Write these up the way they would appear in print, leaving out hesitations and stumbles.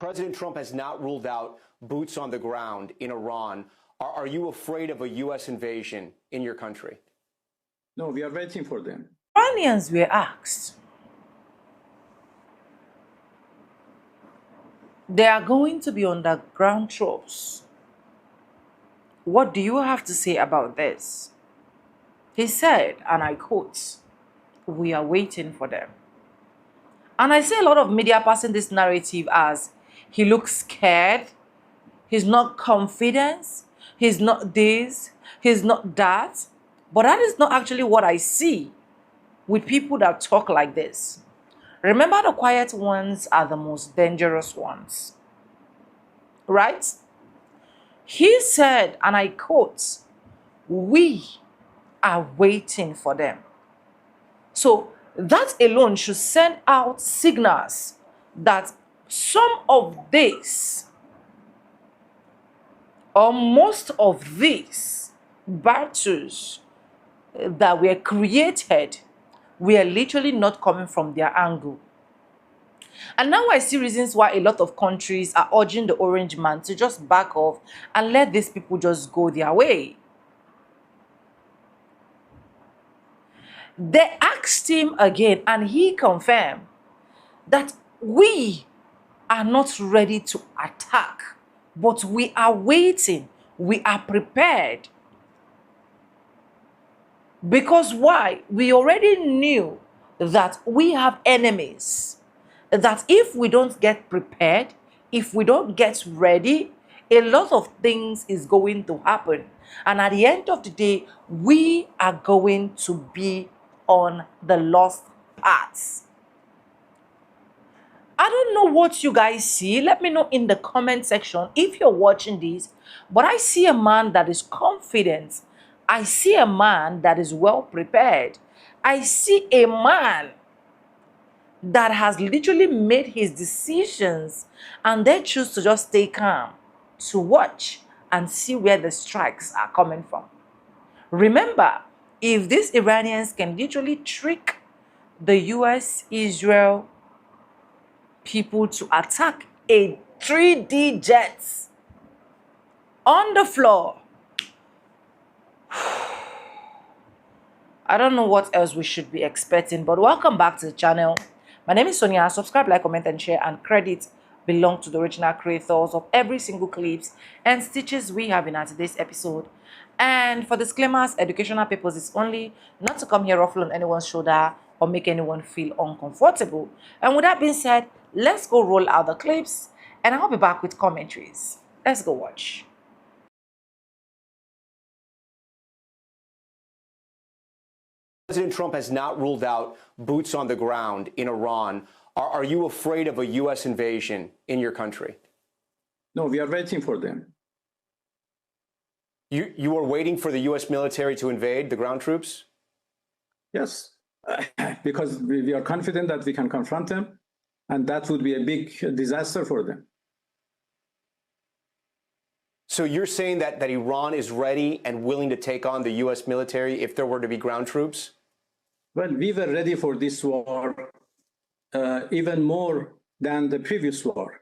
President Trump has not ruled out boots on the ground in Iran. Are you afraid of a U.S. invasion in your country? No, we are waiting for them. Iranians were asked, there are going to be underground troops. What do you have to say about this? He said, and I quote, we are waiting for them. And I see a lot of media passing this narrative as he looks scared, he's not confident, he's not this, he's not that. But that is not actually what I see with people that talk like this. Remember, the quiet ones are the most dangerous ones. Right? He said, and I quote, we are waiting for them. So that alone should send out signals that some of this, or most of these battles that were created were literally not coming from their angle. And now I see reasons why a lot of countries are urging the orange man to just back off and let these people just go their way. They asked him again, and he confirmed that we are not ready to attack, but we are waiting. We are prepared. Because why? We already knew that we have enemies. That if we don't get prepared, if we don't get ready, a lot of things is going to happen. And at the end of the day, we are going to be on the lost paths. I don't know what you guys see. Let me know in the comment section if you're watching this. But I see a man that is confident. I see a man that is well prepared. I see a man that has literally made his decisions and they choose to just stay calm to watch and see where the strikes are coming from. Remember, if these Iranians can literally trick the US, Israel people to attack a 3D jet on the floor, I don't know what else we should be expecting. But welcome back to the channel. My name is Sonia. Subscribe, like, comment, and share. And credit belong to the original creators of every single clips and stitches we have in our today's episode. And for disclaimers, educational purposes only, not to come here ruffle on anyone's shoulder or make anyone feel uncomfortable. And with that being said, let's go roll out the clips and I'll be back with commentaries. Let's go watch. President Trump has not ruled out boots on the ground in Iran. Are you afraid of a U.S. invasion in your country? No, we are waiting for them. You are waiting for the U.S. military to invade the ground troops? Yes, because we are confident that we can confront them, and that would be a big disaster for them. So you're saying that Iran is ready and willing to take on the U.S. military if there were to be ground troops? Well, we were ready for this war even more than the previous war.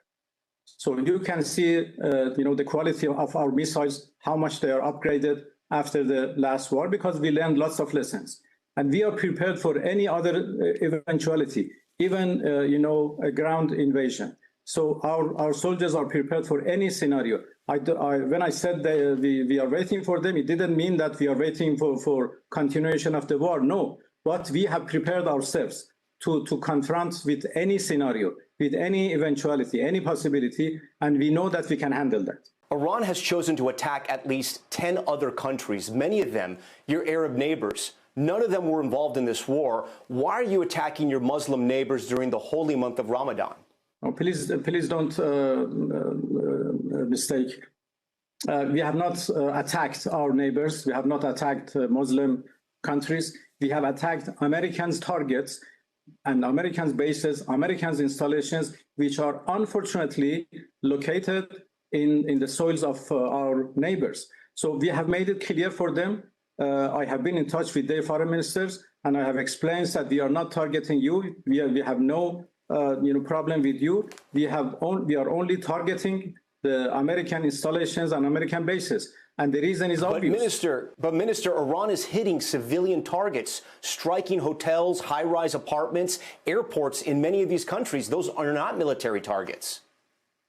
So you can see, the quality of our missiles, how much they are upgraded after the last war, because we learned lots of lessons. And we are prepared for any other eventuality, even, a ground invasion. So our soldiers are prepared for any scenario. When I said that we are waiting for them, it didn't mean that we are waiting for continuation of the war. No, but we have prepared ourselves to confront with any scenario, with any eventuality, any possibility, and we know that we can handle that. Iran has chosen to attack at least 10 other countries, many of them your Arab neighbors. None of them were involved in this war. Why are you attacking your Muslim neighbors during the holy month of Ramadan? Oh, please don't mistake. We have not attacked our neighbors. We have not attacked Muslim countries. We have attacked Americans' targets and Americans' bases, Americans' installations, which are unfortunately located in the soils of our neighbors. So we have made it clear for them. I have been in touch with their foreign ministers, and I have explained that we are not targeting you. We have no problem with you. We are only targeting the American installations and American bases. And the reason is obvious. But Minister, Iran is hitting civilian targets, striking hotels, high-rise apartments, airports in many of these countries. Those are not military targets.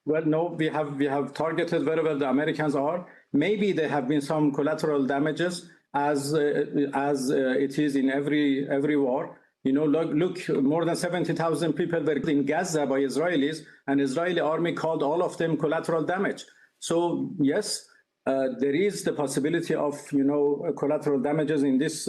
Well, no, we have targeted very well. The Americans are. Maybe there have been some collateral damages, as it is in every war. Look, more than 70,000 people were in Gaza by Israelis, and Israeli army called all of them collateral damage. So yes, there is the possibility of collateral damages in this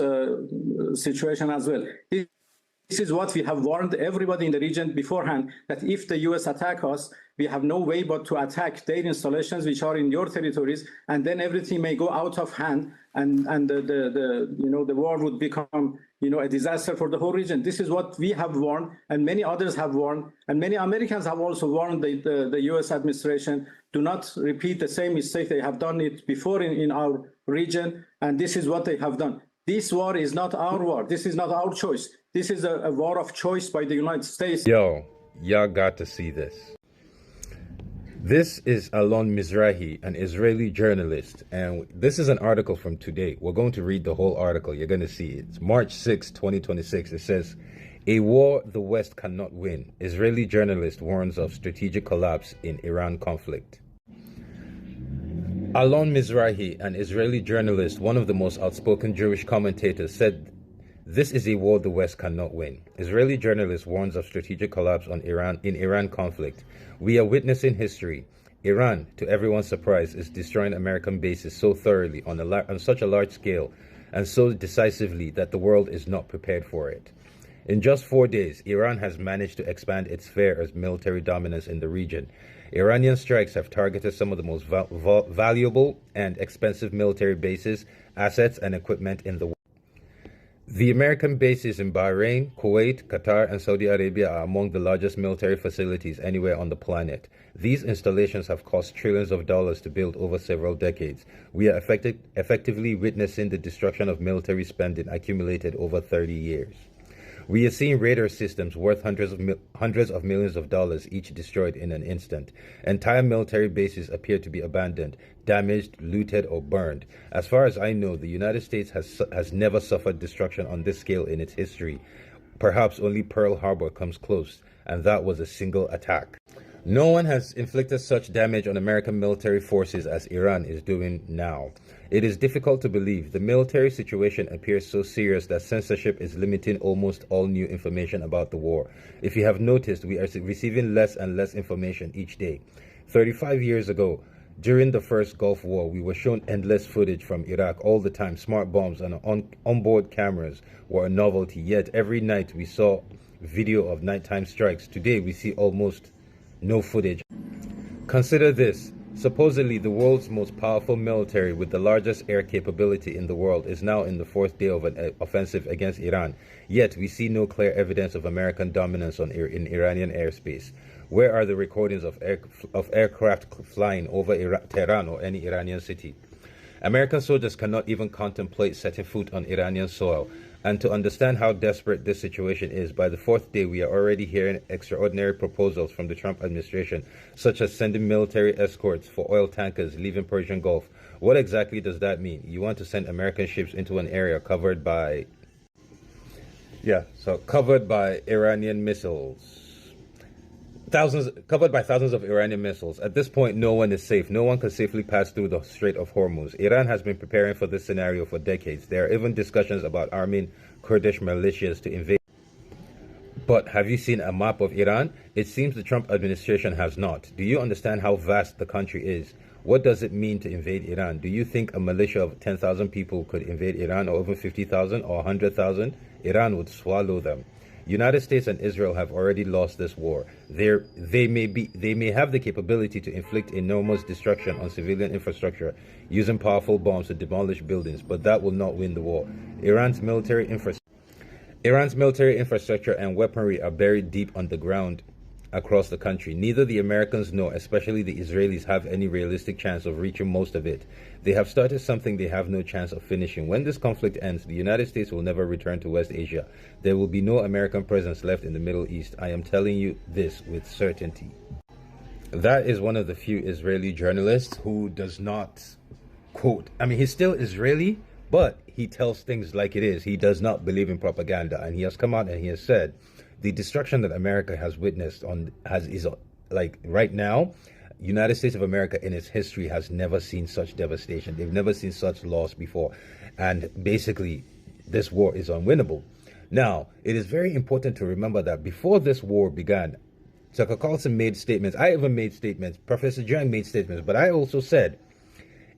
situation as well. This is what we have warned everybody in the region beforehand, that if the US attack us, we have no way but to attack their installations, which are in your territories, and then everything may go out of hand, and the war would become a disaster for the whole region. This is what we have warned, and many others have warned, and many Americans have also warned the US administration, do not repeat the same mistake. They have done it before in our region, and this is what they have done. This war is not our war. This is not our choice. This is a war of choice by the United States. Yo, y'all got to see this. This is Alon Mizrahi, an Israeli journalist, and this is an article from today. We're going to read the whole article. You're going to see it. It's March 6, 2026. It says, "A war the West cannot win. Israeli journalist warns of strategic collapse in Iran conflict." Alon Mizrahi, an Israeli journalist, one of the most outspoken Jewish commentators, said, "This is a war the West cannot win. Israeli journalist warns of strategic collapse in Iran conflict. We are witnessing history. Iran, to everyone's surprise, is destroying American bases so thoroughly on such a large scale and so decisively that the world is not prepared for it. In just 4 days, Iran has managed to expand its sphere as military dominance in the region. Iranian strikes have targeted some of the most valuable and expensive military bases, assets, and equipment in the world. The American bases in Bahrain, Kuwait, Qatar, and Saudi Arabia are among the largest military facilities anywhere on the planet. These installations have cost trillions of dollars to build over several decades. We are effectively witnessing the destruction of military spending accumulated over 30 years. We are seeing radar systems worth hundreds of millions of dollars each destroyed in an instant. Entire military bases appear to be abandoned, damaged, looted, or burned. As far as I know, the United States has never suffered destruction on this scale in its history. Perhaps only Pearl Harbor comes close, and that was a single attack. No one has inflicted such damage on American military forces as Iran is doing now. It is difficult to believe. The military situation appears so serious that censorship is limiting almost all new information about the war. If you have noticed, we are receiving less and less information each day. 35 years ago, during the first Gulf War, we were shown endless footage from Iraq all the time. Smart bombs and onboard cameras were a novelty, yet every night we saw video of nighttime strikes. Today we see almost no footage. Consider this. Supposedly the world's most powerful military with the largest air capability in the world is now in the 4th day of an offensive against Iran. Yet we see no clear evidence of American dominance in Iranian airspace. Where are the recordings of aircraft flying over Tehran or any Iranian city? American soldiers cannot even contemplate setting foot on Iranian soil. And to understand how desperate this situation is, by the 4th day we are already hearing extraordinary proposals from the Trump administration, such as sending military escorts for oil tankers leaving Persian Gulf. What exactly does that mean? You want to send American ships into an area covered by Iranian missiles. Covered by thousands of Iranian missiles. At this point, no one is safe. No one can safely pass through the Strait of Hormuz. Iran has been preparing for this scenario for decades. There are even discussions about arming Kurdish militias to invade. But have you seen a map of Iran? It seems the Trump administration has not. Do you understand how vast the country is? What does it mean to invade Iran? Do you think a militia of 10,000 people could invade Iran, or even 50,000 or 100,000? Iran would swallow them. United States and Israel have already lost this war. They may have the capability to inflict enormous destruction on civilian infrastructure using powerful bombs to demolish buildings, but that will not win the war. Iran's military infrastructure and weaponry are buried deep underground across the country. Neither the Americans nor especially the Israelis have any realistic chance of reaching most of it. They have started something they have no chance of finishing. When this conflict ends, the United States will never return to West Asia. There will be no American presence left in the Middle East. I am telling you this with certainty. That is one of the few Israeli journalists who does not quote. I mean, he's still Israeli, but he tells things like it is. He does not believe in propaganda. And he has come out and he has said the destruction that America has witnessed is like right now, United States of America in its history has never seen such devastation. They've never seen such loss before. And basically, this war is unwinnable. Now, it is very important to remember that before this war began, Tucker Carlson made statements. I even made statements. Professor Jang made statements. But I also said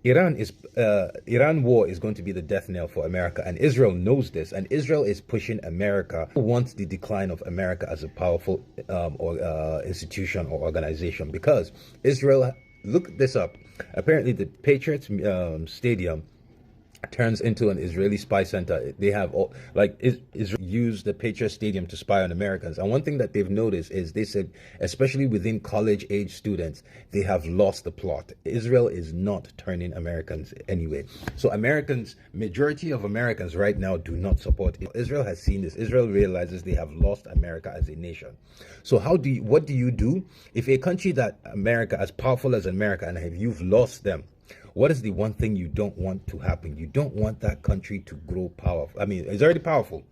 Iran war is going to be the death knell for America, and Israel knows this, and Israel is pushing America, wants the decline of America as a powerful institution or organization, because Israel, look this up, apparently the Patriots stadium turns into an Israeli spy center. They have all, like, Israel used the Patriot Stadium to spy on Americans. And one thing that they've noticed is they said, especially within college age students, they have lost the plot. Israel is not turning Americans anyway. So Americans, majority of Americans right now do not support it. Israel has seen this. Israel realizes they have lost America as a nation. So what do you do if a country that America, as powerful as America, and you've lost them? What is the one thing you don't want to happen? You don't want that country to grow powerful. I mean, it's already powerful,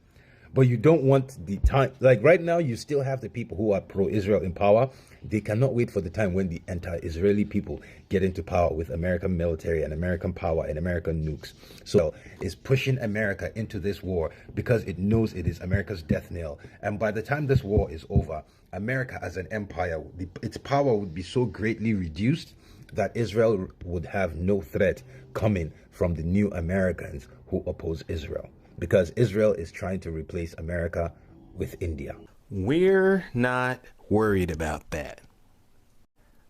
but you don't want the time. Like right now, you still have the people who are pro-Israel in power. They cannot wait for the time when the anti-Israeli people get into power with American military and American power and American nukes. So it's pushing America into this war because it knows it is America's death knell. And by the time this war is over, America as an empire, its power would be so greatly reduced that Israel would have no threat coming from the new Americans who oppose Israel, because Israel is trying to replace America with India. We're not worried about that.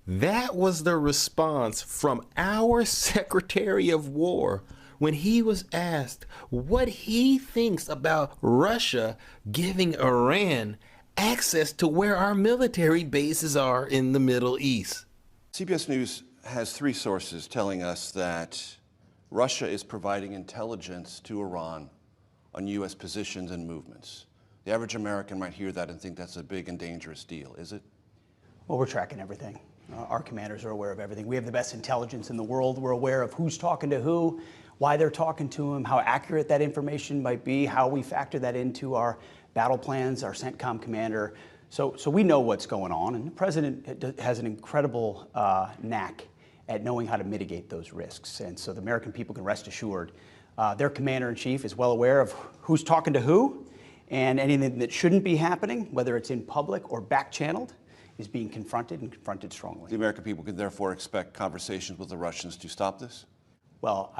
That was the response from our Secretary of War when he was asked what he thinks about Russia giving Iran access to where our military bases are in the Middle East. CBS News has three sources telling us that Russia is providing intelligence to Iran on U.S. positions and movements. The average American might hear that and think that's a big and dangerous deal, is it? Well, we're tracking everything. Our commanders are aware of everything. We have the best intelligence in the world. We're aware of who's talking to who, why they're talking to them, how accurate that information might be, how we factor that into our battle plans, our CENTCOM commander. So we know what's going on, and the president has an incredible knack at knowing how to mitigate those risks. And so the American people can rest assured their commander-in-chief is well aware of who's talking to who, and anything that shouldn't be happening, whether it's in public or back-channeled, is being confronted, and confronted strongly. The American people can therefore expect conversations with the Russians to stop this? Well,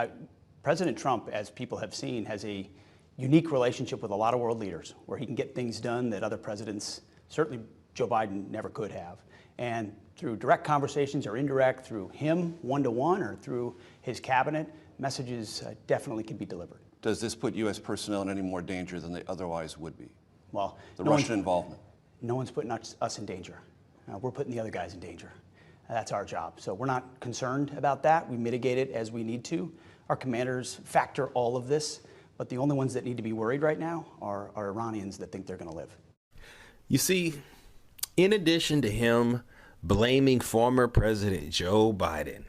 President Trump, as people have seen, has a unique relationship with a lot of world leaders, where he can get things done that other presidents, certainly Joe Biden, never could have. And through direct conversations or indirect, through him one-to-one or through his cabinet, messages definitely can be delivered. Does this put U.S. personnel in any more danger than they otherwise would be? Well, the Russian involvement? No one's putting us in danger. We're putting the other guys in danger. That's our job. So we're not concerned about that. We mitigate it as we need to. Our commanders factor all of this, but the only ones that need to be worried right now are Iranians that think they're going to live. You see, in addition to him blaming former President Joe Biden,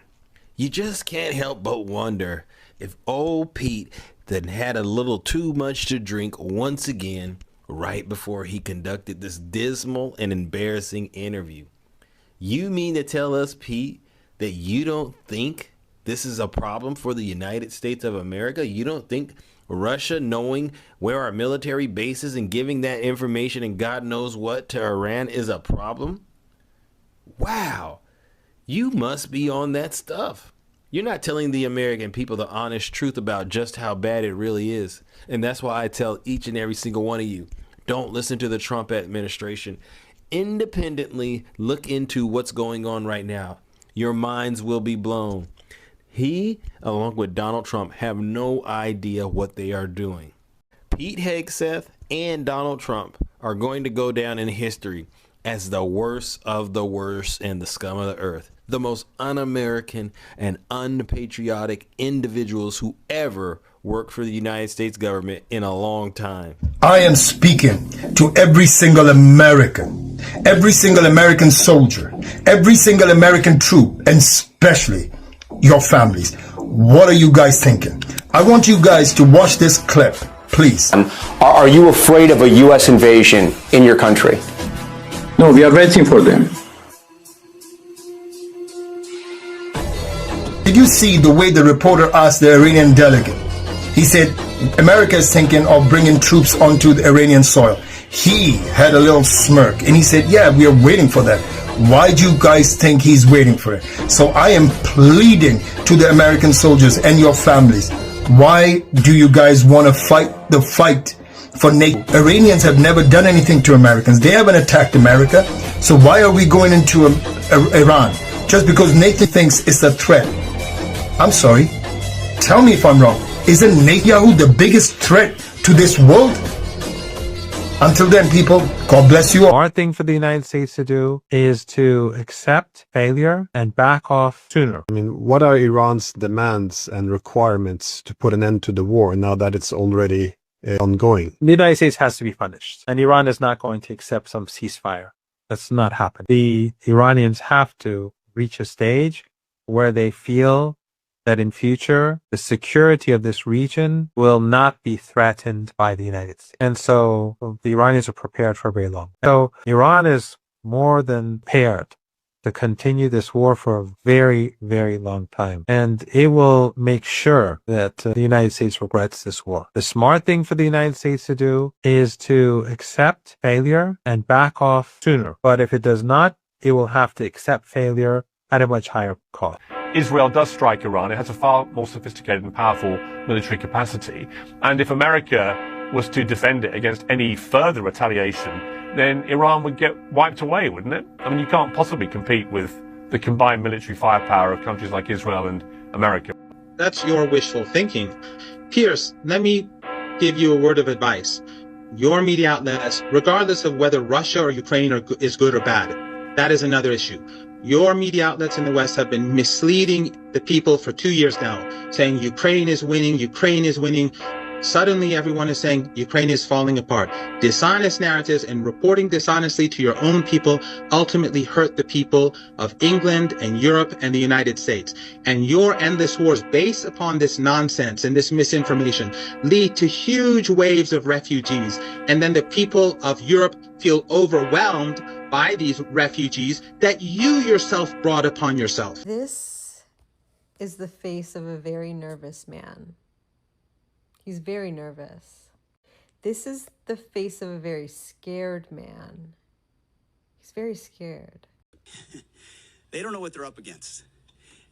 you just can't help but wonder if old Pete then had a little too much to drink once again right before he conducted this dismal and embarrassing interview. You mean to tell us, Pete, that you don't think this is a problem for the United States of America? You don't think Russia knowing where our military base is and giving that information and God knows what to Iran is a problem? Wow, you must be on that stuff. You're not telling the American people the honest truth about just how bad it really is. And that's why I tell each and every single one of you, don't listen to the Trump administration. Independently look into what's going on right now. Your minds will be blown. He, along with Donald Trump, have no idea what they are doing. Pete Hegseth and Donald Trump are going to go down in history as the worst of the worst and the scum of the earth, the most un-American and unpatriotic individuals who ever worked for the United States government in a long time. I am speaking to every single American soldier, every single American troop, and especially your families. What are you guys thinking? I want you guys to watch this clip, please. Are you afraid of a U.S. invasion in your country? No, we are waiting for them. Did you see the way the reporter asked the Iranian delegate? He said, America is thinking of bringing troops onto the Iranian soil. He had a little smirk and he said, yeah, we are waiting for that. Why do you guys think he's waiting for it? So I am pleading to the American soldiers and your families. Why do you guys want to fight the fight for NATO? Iranians have never done anything to Americans. They haven't attacked America. So why are we going into Iran? Just because NATO thinks it's a threat. I'm sorry. Tell me if I'm wrong. Isn't Netanyahu the biggest threat to this world? Until then, people, God bless you all. Our thing for the United States to do is to accept failure and back off sooner. I mean, what are Iran's demands and requirements to put an end to the war now that it's already ongoing? The United States has to be punished, and Iran is not going to accept some ceasefire. That's not happening. The Iranians have to reach a stage where they feel that in future, the security of this region will not be threatened by the United States. And so the Iranians are prepared for very long. So Iran is more than prepared to continue this war for a very, very long time. And it will make sure that the United States regrets this war. The smart thing for the United States to do is to accept failure and back off sooner. But if it does not, it will have to accept failure at a much higher cost. Israel does strike Iran. It has a far more sophisticated and powerful military capacity. And if America was to defend it against any further retaliation, then Iran would get wiped away, wouldn't it? I mean, you can't possibly compete with the combined military firepower of countries like Israel and America. That's your wishful thinking. Pierce, let me give you a word of advice. Your media outlets, regardless of whether Russia or Ukraine is good or bad, that is another issue. Your media outlets in the West have been misleading the people for 2 years now, saying Ukraine is winning, Ukraine is winning. Suddenly everyone is saying Ukraine is falling apart. Dishonest narratives and reporting dishonestly to your own people ultimately hurt the people of England and Europe and the United States. And your endless wars based upon this nonsense and this misinformation lead to huge waves of refugees. And then the people of Europe feel overwhelmed by these refugees that you yourself brought upon yourself. This is the face of a very nervous man. He's very nervous. This is the face of a very scared man. He's very scared. They don't know what they're up against.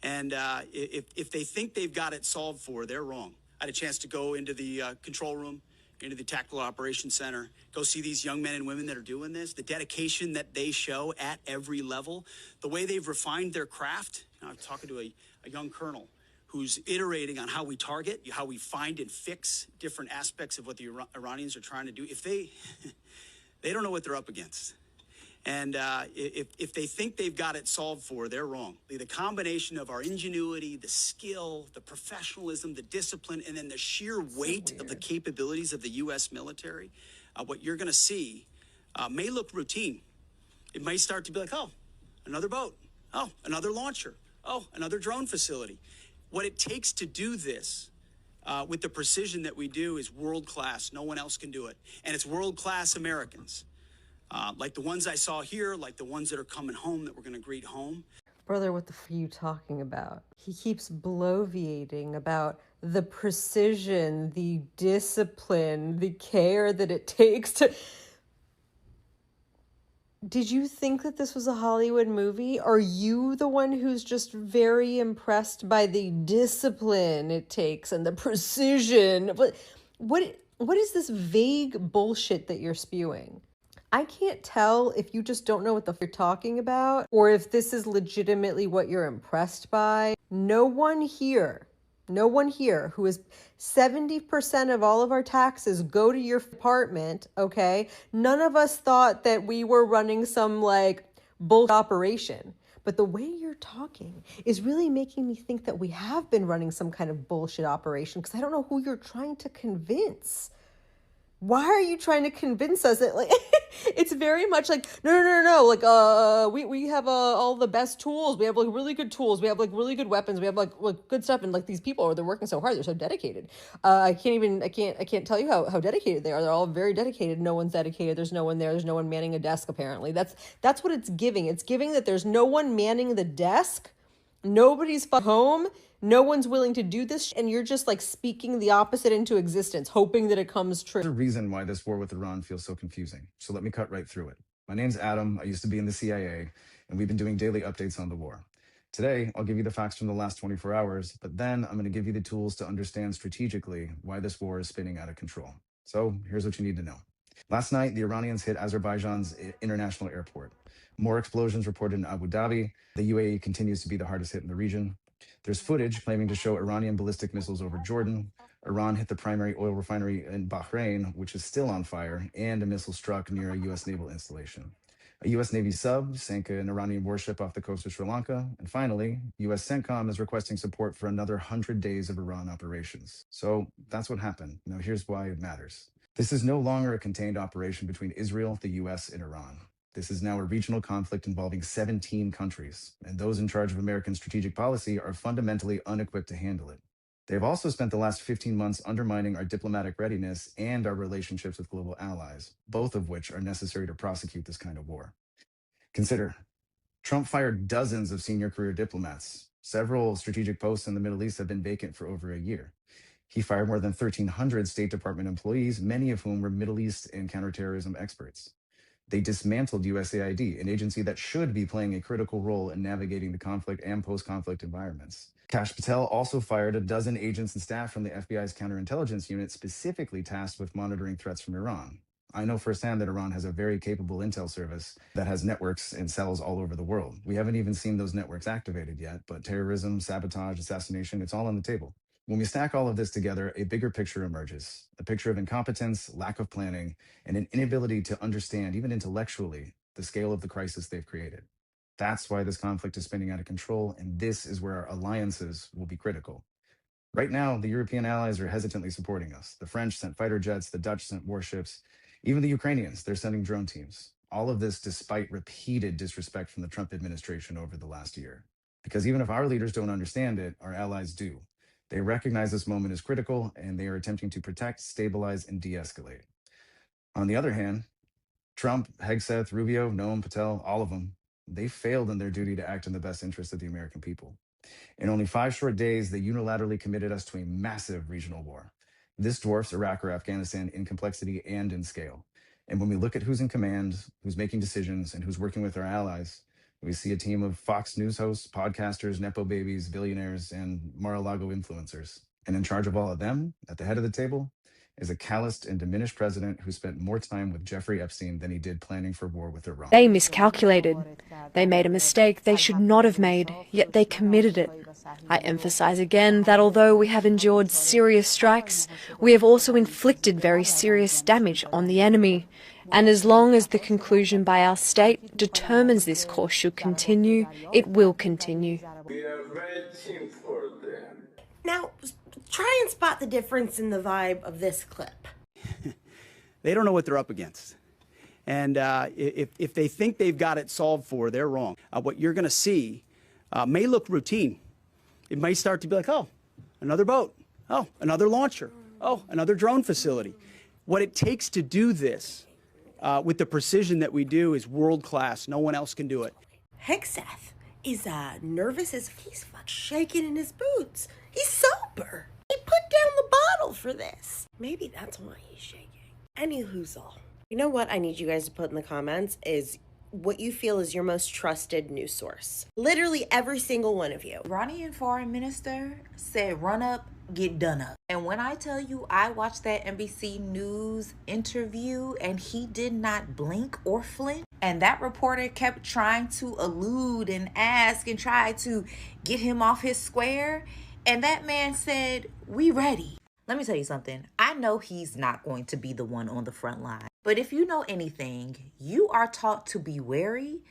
And if they think they've got it solved for, they're wrong. I had a chance to go into the control room, into the Tactical Operations Center, go see these young men and women that are doing this, the dedication that they show at every level, the way they've refined their craft. You know, I'm talking to a young colonel who's iterating on how we target, how we find and fix different aspects of what the Iranians are trying to do. If they don't know what they're up against. And if they think they've got it solved for, they're wrong. The combination of our ingenuity, the skill, the professionalism, the discipline, and then the sheer weight of the capabilities of the U.S. military, what you're going to see may look routine. It may start to be like, oh, another boat. Oh, another launcher. Oh, another drone facility. What it takes to do this with the precision that we do is world-class. No one else can do it. And it's world-class Americans. Like the ones I saw here, like the ones that are coming home that we're going to greet home. Brother, what the f are you talking about? He keeps bloviating about the precision, the discipline, the care that it takes to... Did you think that this was a Hollywood movie? Are you the one who's just very impressed by the discipline it takes and the precision? What is this vague bullshit that you're spewing? I can't tell if you just don't know what the f you're talking about or if this is legitimately what you're impressed by. No one here no one here who is 70% of all of our taxes go to your apartment, okay? None of us thought that we were running some like bullshit operation. But the way you're talking is really making me think that we have been running some kind of bullshit operation, because I don't know who you're trying to convince. Why are you trying to convince us that, like, it's very much like, no, like, we have all the best tools. We have like really good tools. We have like really good weapons. We have like good stuff. And like these people they're working so hard. They're so dedicated. I can't tell you how dedicated they are. They're all very dedicated. No one's dedicated. There's no one there. There's no one manning a desk, apparently. That's what it's giving. It's giving that there's no one manning the desk. Nobody's home. No one's willing to do this, and you're just like speaking the opposite into existence, hoping that it comes true. There's a reason why this war with Iran feels so confusing. So let me cut right through it. My name's Adam. I used to be in the CIA, and we've been doing daily updates on the war. Today, I'll give you the facts from the last 24 hours, but then I'm going to give you the tools to understand strategically why this war is spinning out of control. So here's what you need to know. Last night, the Iranians hit Azerbaijan's international airport. More explosions reported in Abu Dhabi. The UAE continues to be the hardest hit in the region. There's footage claiming to show Iranian ballistic missiles over Jordan. Iran hit the primary oil refinery in Bahrain, which is still on fire, and a missile struck near a U.S. naval installation. A U.S. Navy sub sank an Iranian warship off the coast of Sri Lanka. And finally, U.S. CENTCOM is requesting support for another 100 days of Iran operations. So that's what happened. Now here's why it matters. This is no longer a contained operation between Israel, the U.S., and Iran. This is now a regional conflict involving 17 countries, and those in charge of American strategic policy are fundamentally unequipped to handle it. They've also spent the last 15 months undermining our diplomatic readiness and our relationships with global allies, both of which are necessary to prosecute this kind of war. Consider, Trump fired dozens of senior career diplomats. Several strategic posts in the Middle East have been vacant for over a year. He fired more than 1,300 State Department employees, many of whom were Middle East and counterterrorism experts. They dismantled USAID, an agency that should be playing a critical role in navigating the conflict and post-conflict environments. Kash Patel also fired a dozen agents and staff from the FBI's counterintelligence unit specifically tasked with monitoring threats from Iran. I know firsthand that Iran has a very capable intel service that has networks and cells all over the world. We haven't even seen those networks activated yet, but terrorism, sabotage, assassination, it's all on the table. When we stack all of this together, a bigger picture emerges, a picture of incompetence, lack of planning, and an inability to understand, even intellectually, the scale of the crisis they've created. That's why this conflict is spinning out of control, and this is where our alliances will be critical. Right now, the European allies are hesitantly supporting us. The French sent fighter jets, the Dutch sent warships, even the Ukrainians, they're sending drone teams. All of this despite repeated disrespect from the Trump administration over the last year. Because even if our leaders don't understand it, our allies do. They recognize this moment is critical, and they are attempting to protect, stabilize, and de-escalate. On the other hand, Trump, Hegseth, Rubio, Noam, Patel, all of them, they failed in their duty to act in the best interest of the American people. In only 5 short days, they unilaterally committed us to a massive regional war. This dwarfs Iraq or Afghanistan in complexity and in scale. And when we look at who's in command, who's making decisions, and who's working with our allies, we see a team of Fox News hosts, podcasters, Nepo babies, billionaires, and Mar-a-Lago influencers. And in charge of all of them, at the head of the table, is a calloused and diminished president who spent more time with Jeffrey Epstein than he did planning for war with Iran. They miscalculated. They made a mistake they should not have made, yet they committed it. I emphasize again that although we have endured serious strikes, we have also inflicted very serious damage on the enemy. And as long as the conclusion by our state determines this course should continue, it will continue. We are waiting for them. Now, try and spot the difference in the vibe of this clip. They don't know what they're up against. And if they think they've got it solved for, they're wrong. What you're going to see may look routine. It may start to be like, oh, another boat. Oh, another launcher. Oh, another drone facility. What it takes to do this with the precision that we do is world class. No one else can do it. Hegseth is nervous as he's shaking in his boots. He's sober. He put down the bottle for this. Maybe that's why he's shaking. Any whoozle. You know what I need you guys to put in the comments is what you feel is your most trusted news source. Literally every single one of you. Iranian foreign minister said run up, get done up. And when I tell you I watched that NBC News interview and he did not blink or flinch, and that reporter kept trying to allude and ask and try to get him off his square, And that man said, "We ready." Let me tell you something. I know he's not going to be the one on the front line. But if you know anything, you are taught to be wary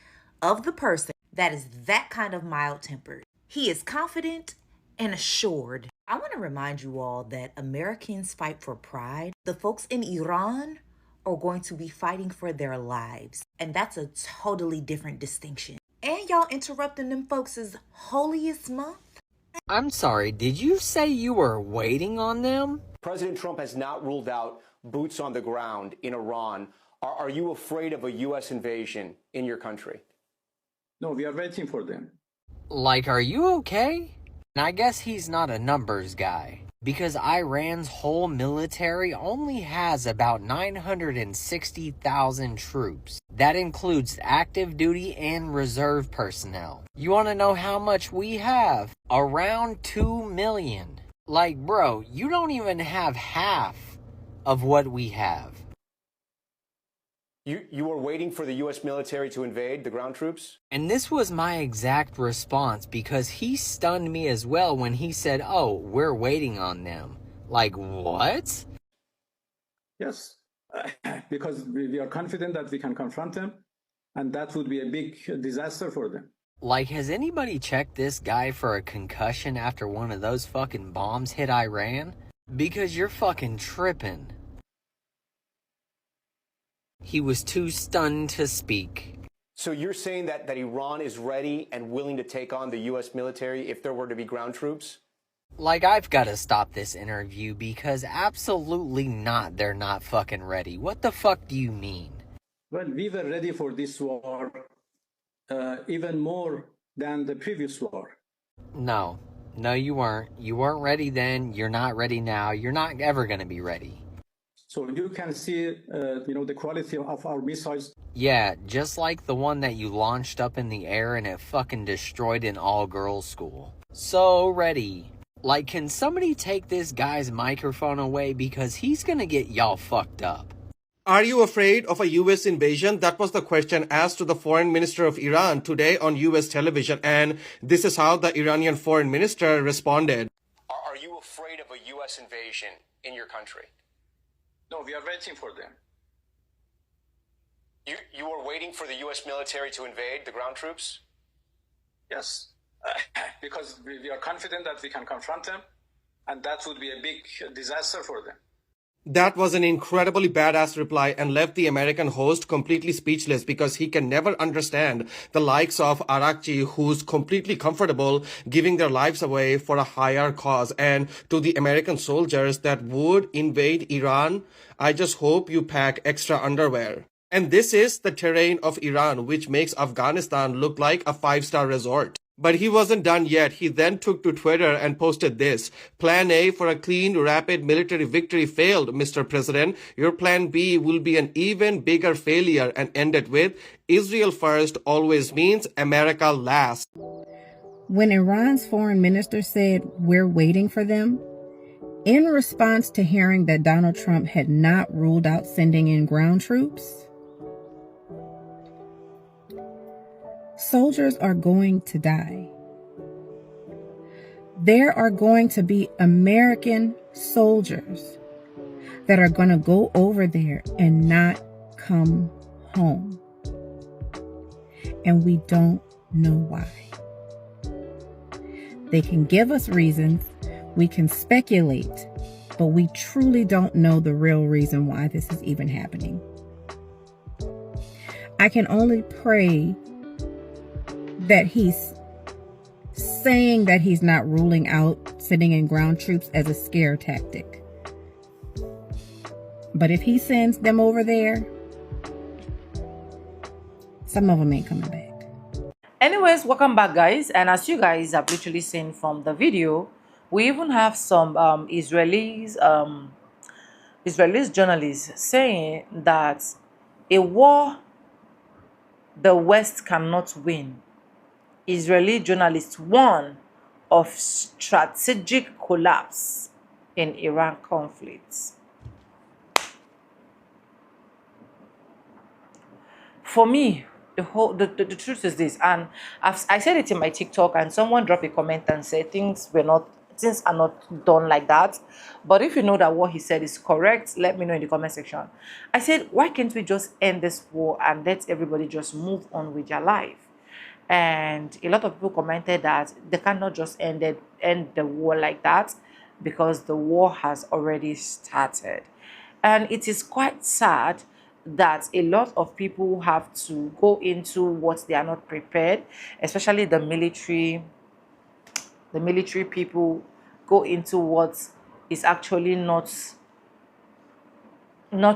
of the person that is that kind of mild-tempered. He is confident and assured. I want to remind you all that Americans fight for pride. The folks in Iran are going to be fighting for their lives. And that's a totally different distinction. And y'all interrupting them folks' holiest month? I'm sorry, did you say you were waiting on them? President Trump has not ruled out boots on the ground in Iran. Are you afraid of a U.S. invasion in your country? No, we are waiting for them. Like, are you okay? And I guess he's not a numbers guy, because Iran's whole military only has about 960,000 troops. That includes active duty and reserve personnel. You want to know how much we have? Around 2 million. Like, bro, you don't even have half of what we have. You were waiting for the U.S. military to invade, the ground troops? And this was my exact response, because he stunned me as well when he said, "Oh, we're waiting on them." Like, what? Yes, because we are confident that we can confront them, and that would be a big disaster for them. Like, has anybody checked this guy for a concussion after one of those fucking bombs hit Iran? Because you're fucking tripping. He was too stunned to speak. So you're saying that Iran is ready and willing to take on the U.S. military if there were to be ground troops? Like, I've got to stop this interview because absolutely not, they're not fucking ready. What the fuck do you mean? Well, we were ready for this war even more than the previous war. No, you weren't. You weren't ready then. You're not ready now. You're not ever going to be ready. So you can see, the quality of our missiles. Yeah, just like the one that you launched up in the air and it fucking destroyed an all-girls school. So ready. Like, can somebody take this guy's microphone away because he's gonna get y'all fucked up? Are you afraid of a U.S. invasion? That was the question asked to the foreign minister of Iran today on U.S. television. And this is how the Iranian foreign minister responded. Are you afraid of a U.S. invasion in your country? No, we are waiting for them. You were waiting for the U.S. military to invade, the ground troops? Yes, because we are confident that we can confront them, and that would be a big disaster for them. That was an incredibly badass reply and left the American host completely speechless because he can never understand the likes of Arakchi, who's completely comfortable giving their lives away for a higher cause. And to the American soldiers that would invade Iran, I just hope you pack extra underwear. And this is the terrain of Iran, which makes Afghanistan look like a 5-star resort. But he wasn't done yet. He then took to Twitter and posted this. Plan A for a clean, rapid military victory failed, Mr. President. Your plan B will be an even bigger failure, and ended with, Israel first always means America last. When Iran's foreign minister said, "We're waiting for them," in response to hearing that Donald Trump had not ruled out sending in ground troops, soldiers are going to die. There are going to be American soldiers that are going to go over there and not come home. And we don't know why. They can give us reasons, we can speculate, but we truly don't know the real reason why this is even happening. I can only pray that he's saying that he's not ruling out sending in ground troops as a scare tactic. But if he sends them over there, some of them ain't coming back. Anyways, welcome back, guys. And as you guys have literally seen from the video, we even have some Israelis journalists saying that a war the West cannot win. Israeli journalists warn of strategic collapse in Iran conflicts. For me, the truth is this, and I said it in my TikTok, and someone dropped a comment and said things were not things are not done like that. But if you know that what he said is correct, let me know in the comment section. I said, why can't we just end this war and let everybody just move on with their life? And a lot of people commented that they cannot just end the war like that, because the war has already started. And it is quite sad that a lot of people have to go into what they are not prepared, especially the military people go into what is actually not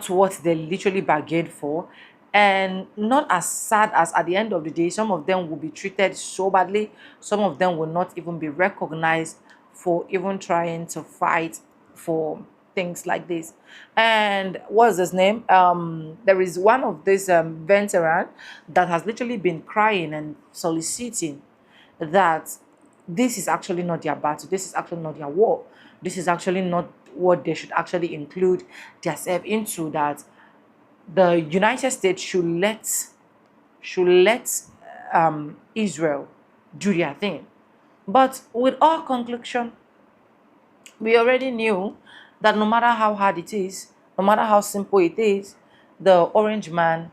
what they literally bargained for. And not as sad as at the end of the day, some of them will be treated so badly, some of them will not even be recognized for even trying to fight for things like this. And what's his name, there is one of this veteran that has literally been crying and soliciting that this is actually not their battle, this is actually not their war, this is actually not what they should actually include themselves into, that the United States should let Israel do their thing. But with our conclusion, we already knew that no matter how hard it is, no matter how simple it is, the orange man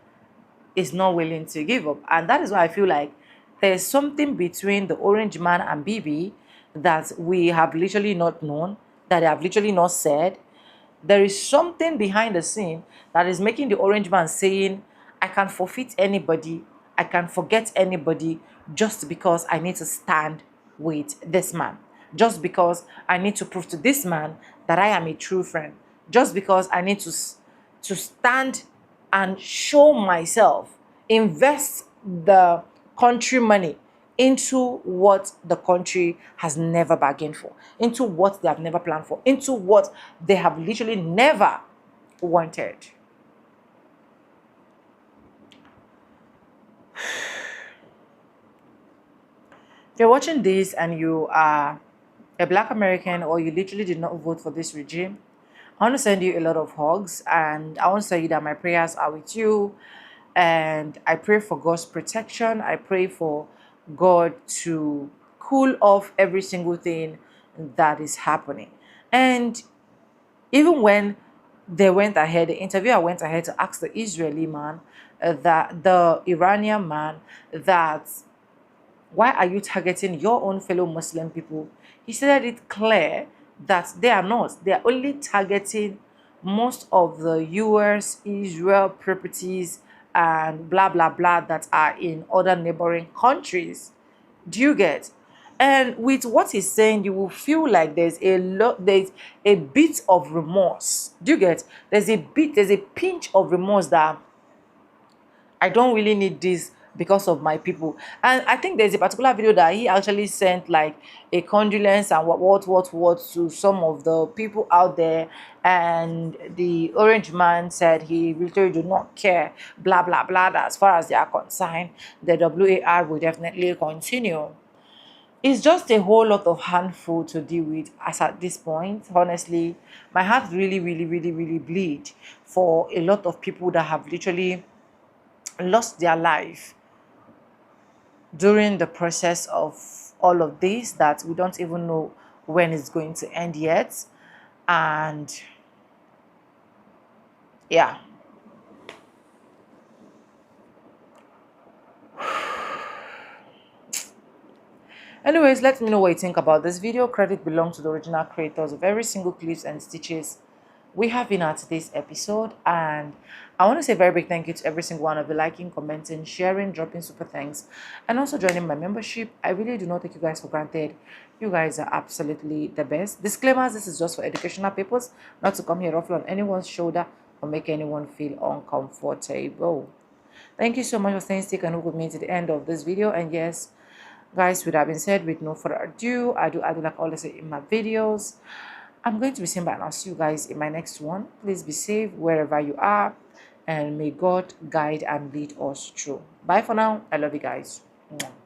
is not willing to give up. And that is why I feel like there's something between the orange man and Bibi that we have literally not known, that they have literally not said. There is something behind the scene that is making the orange man saying, I can forfeit anybody, I can forget anybody, just because I need to stand with this man, just because I need to prove to this man that I am a true friend, just because I need to stand and show myself, invest the country money into what the country has never bargained for, into what they have never planned for, into what they have literally never wanted. If you're watching this and you are a Black American, or you literally did not vote for this regime, I want to send you a lot of hugs, and I want to tell you that my prayers are with you, and I pray for God's protection. I pray for God to cool off every single thing that is happening. And even when they went ahead, the interviewer went ahead to ask the Israeli man, that the Iranian man, that why are you targeting your own fellow Muslim people? He said it clear that they are not. They are only targeting most of the US, Israel properties and blah, blah, blah that are in other neighboring countries. Do you get? And with what he's saying, you will feel like there's a bit of remorse. Do you get? There's a pinch of remorse that I don't really need this because of my people. And I think there's a particular video that he actually sent like a condolence and what to some of the people out there, and the orange man said he really do not care, blah blah blah, that as far as they are concerned, the WAR will definitely continue. It's just a whole lot of handful to deal with as at this point. Honestly, my heart really bleed for a lot of people that have literally lost their life during the process of all of this, that we don't even know when it's going to end yet. And yeah, anyways, let me know what you think about this video. Credit belongs to the original creators of every single clips and stitches we have been at today's episode. And I want to say a very big thank you to every single one of you liking, commenting, sharing, dropping super thanks, and also joining my membership. I really do not take you guys for granted. You guys are absolutely the best. Disclaimers: this is just for educational purpose, not to come here ruffle on anyone's shoulder or make anyone feel uncomfortable. Thank you so much for staying stick and hook with me to the end of this video. And yes, guys, with that being said, with no further ado, I do like I always say in my videos, I'm going to be saying bye, and I'll see you guys in my next one. Please be safe wherever you are, and may God guide and lead us through. Bye for now. I love you guys. Mwah.